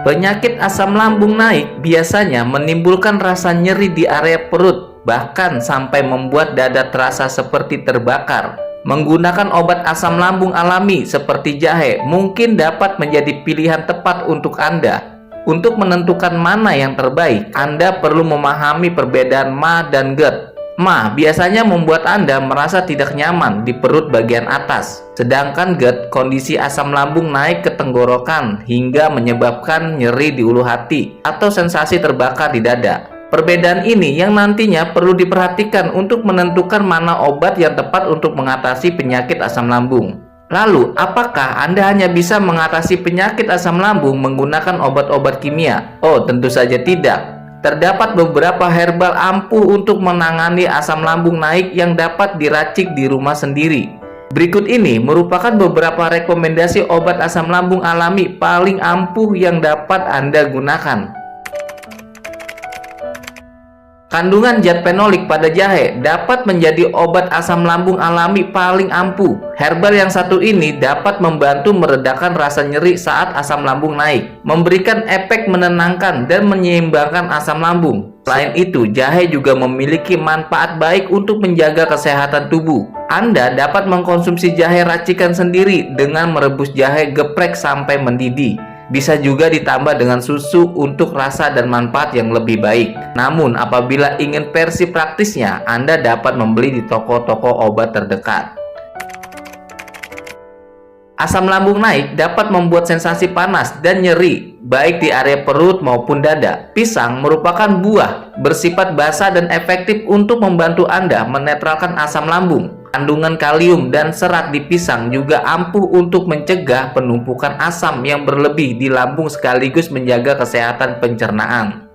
Penyakit asam lambung naik biasanya menimbulkan rasa nyeri di area perut, bahkan sampai membuat dada terasa seperti terbakar. Menggunakan obat asam lambung alami seperti jahe mungkin dapat menjadi pilihan tepat untuk Anda. Untuk menentukan mana yang terbaik, Anda perlu memahami perbedaan MA dan GERD. MA biasanya membuat Anda merasa tidak nyaman di perut bagian atas, sedangkan GERD kondisi asam lambung naik ke tenggorokan hingga menyebabkan nyeri di ulu hati atau sensasi terbakar di dada. Perbedaan ini yang nantinya perlu diperhatikan untuk menentukan mana obat yang tepat untuk mengatasi penyakit asam lambung. Lalu, apakah Anda hanya bisa mengatasi penyakit asam lambung menggunakan obat-obat kimia? Oh, tentu saja tidak. Terdapat beberapa herbal ampuh untuk menangani asam lambung naik yang dapat diracik di rumah sendiri. Berikut ini merupakan beberapa rekomendasi obat asam lambung alami paling ampuh yang dapat Anda gunakan. Kandungan zat fenolik pada jahe dapat menjadi obat asam lambung alami paling ampuh. Herbal yang satu ini dapat membantu meredakan rasa nyeri saat asam lambung naik, memberikan efek menenangkan dan menyeimbangkan asam lambung. Selain itu, jahe juga memiliki manfaat baik untuk menjaga kesehatan tubuh. Anda dapat mengkonsumsi jahe racikan sendiri dengan merebus jahe geprek sampai mendidih. Bisa juga ditambah dengan susu untuk rasa dan manfaat yang lebih baik. Namun, apabila ingin versi praktisnya, Anda dapat membeli di toko-toko obat terdekat. Asam lambung naik dapat membuat sensasi panas dan nyeri, baik di area perut maupun dada. Pisang merupakan buah bersifat basah dan efektif untuk membantu Anda menetralkan asam lambung. Kandungan kalium dan serat di pisang juga ampuh untuk mencegah penumpukan asam yang berlebih di lambung sekaligus menjaga kesehatan pencernaan.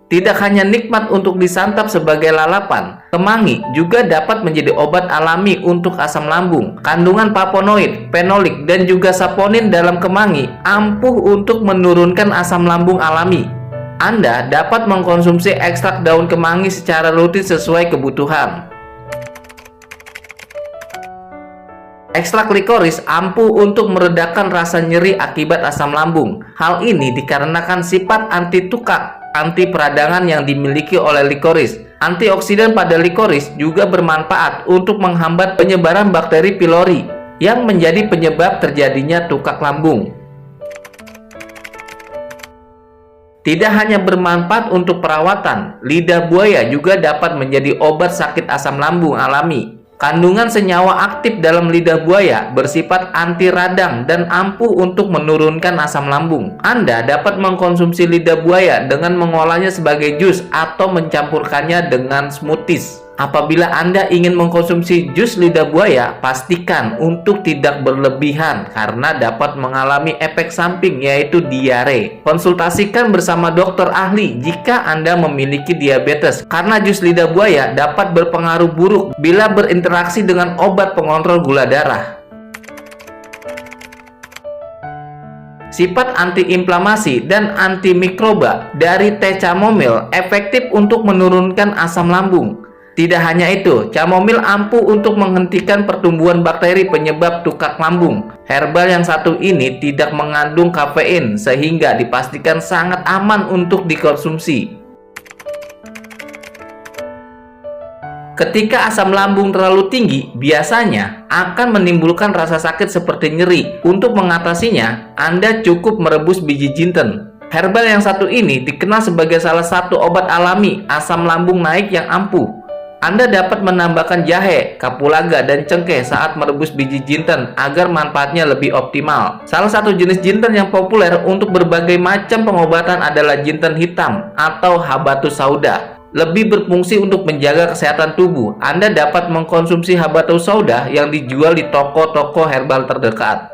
Tidak hanya nikmat untuk disantap sebagai lalapan, kemangi juga dapat menjadi obat alami untuk asam lambung. Kandungan flavonoid, fenolik, dan juga saponin dalam kemangi ampuh untuk menurunkan asam lambung alami. Anda dapat mengkonsumsi ekstrak daun kemangi secara rutin sesuai kebutuhan. Ekstrak likoris ampuh untuk meredakan rasa nyeri akibat asam lambung. Hal ini dikarenakan sifat anti tukak, anti peradangan yang dimiliki oleh likoris. Antioksidan pada likoris juga bermanfaat untuk menghambat penyebaran bakteri pylori yang menjadi penyebab terjadinya tukak lambung. Tidak hanya bermanfaat untuk perawatan, lidah buaya juga dapat menjadi obat sakit asam lambung alami. Kandungan senyawa aktif dalam lidah buaya bersifat anti radang dan ampuh untuk menurunkan asam lambung. Anda dapat mengkonsumsi lidah buaya dengan mengolahnya sebagai jus atau mencampurkannya dengan smoothies. Apabila Anda ingin mengkonsumsi jus lidah buaya, pastikan untuk tidak berlebihan karena dapat mengalami efek samping yaitu diare. Konsultasikan bersama dokter ahli jika Anda memiliki diabetes karena jus lidah buaya dapat berpengaruh buruk bila berinteraksi dengan obat pengontrol gula darah. Sifat antiinflamasi dan antimikroba dari teh chamomile efektif untuk menurunkan asam lambung. Tidak hanya itu, chamomile ampuh untuk menghentikan pertumbuhan bakteri penyebab tukak lambung. Herbal yang satu ini tidak mengandung kafein sehingga dipastikan sangat aman untuk dikonsumsi. Ketika asam lambung terlalu tinggi, biasanya akan menimbulkan rasa sakit seperti nyeri. Untuk mengatasinya, Anda cukup merebus biji jinten. Herbal yang satu ini dikenal sebagai salah satu obat alami asam lambung naik yang ampuh. Anda dapat menambahkan jahe, kapulaga, dan cengkeh saat merebus biji jinten agar manfaatnya lebih optimal. Salah satu jenis jinten yang populer untuk berbagai macam pengobatan adalah jinten hitam atau habatus sauda. Lebih berfungsi untuk menjaga kesehatan tubuh. Anda dapat mengkonsumsi habatus sauda yang dijual di toko-toko herbal terdekat.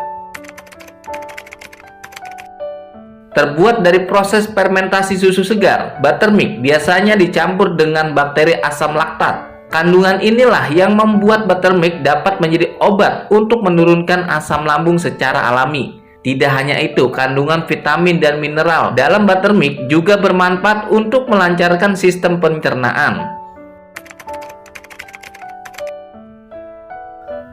Terbuat dari proses fermentasi susu segar, buttermilk biasanya dicampur dengan bakteri asam laktat. Kandungan inilah yang membuat buttermilk dapat menjadi obat untuk menurunkan asam lambung secara alami. Tidak hanya itu, kandungan vitamin dan mineral dalam buttermilk juga bermanfaat untuk melancarkan sistem pencernaan.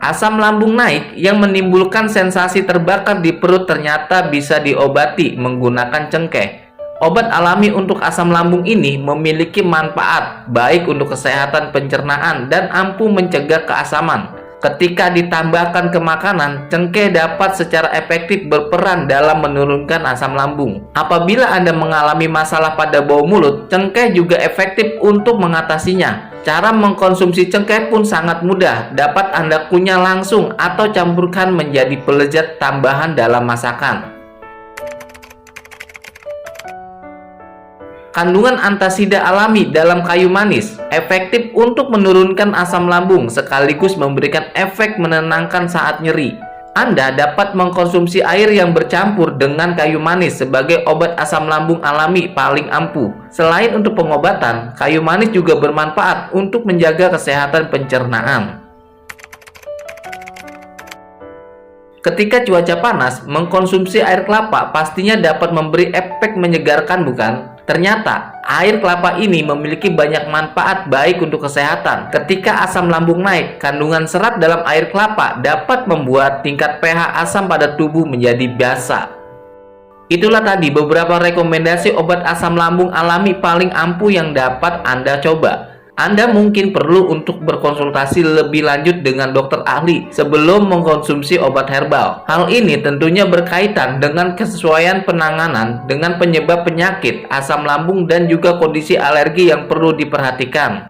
Asam lambung naik yang menimbulkan sensasi terbakar di perut ternyata bisa diobati menggunakan cengkeh. Obat alami untuk asam lambung ini memiliki manfaat baik untuk kesehatan pencernaan dan ampuh mencegah keasaman. Ketika ditambahkan ke makanan, cengkeh dapat secara efektif berperan dalam menurunkan asam lambung. Apabila Anda mengalami masalah pada bau mulut, cengkeh juga efektif untuk mengatasinya. Cara mengkonsumsi cengkeh pun sangat mudah, dapat Anda kunyah langsung atau campurkan menjadi pelezat tambahan dalam masakan. Kandungan antasida alami dalam kayu manis efektif untuk menurunkan asam lambung sekaligus memberikan efek menenangkan saat nyeri. Anda dapat mengkonsumsi air yang bercampur dengan kayu manis sebagai obat asam lambung alami paling ampuh. Selain untuk pengobatan, kayu manis juga bermanfaat untuk menjaga kesehatan pencernaan. Ketika cuaca panas, mengkonsumsi air kelapa pastinya dapat memberi efek menyegarkan, bukan? Ternyata, air kelapa ini memiliki banyak manfaat baik untuk kesehatan. Ketika asam lambung naik, kandungan serat dalam air kelapa dapat membuat tingkat pH asam pada tubuh menjadi biasa. Itulah tadi beberapa rekomendasi obat asam lambung alami paling ampuh yang dapat Anda coba. Anda mungkin perlu untuk berkonsultasi lebih lanjut dengan dokter ahli sebelum mengkonsumsi obat herbal. Hal ini tentunya berkaitan dengan kesesuaian penanganan dengan penyebab penyakit, asam lambung, dan juga kondisi alergi yang perlu diperhatikan.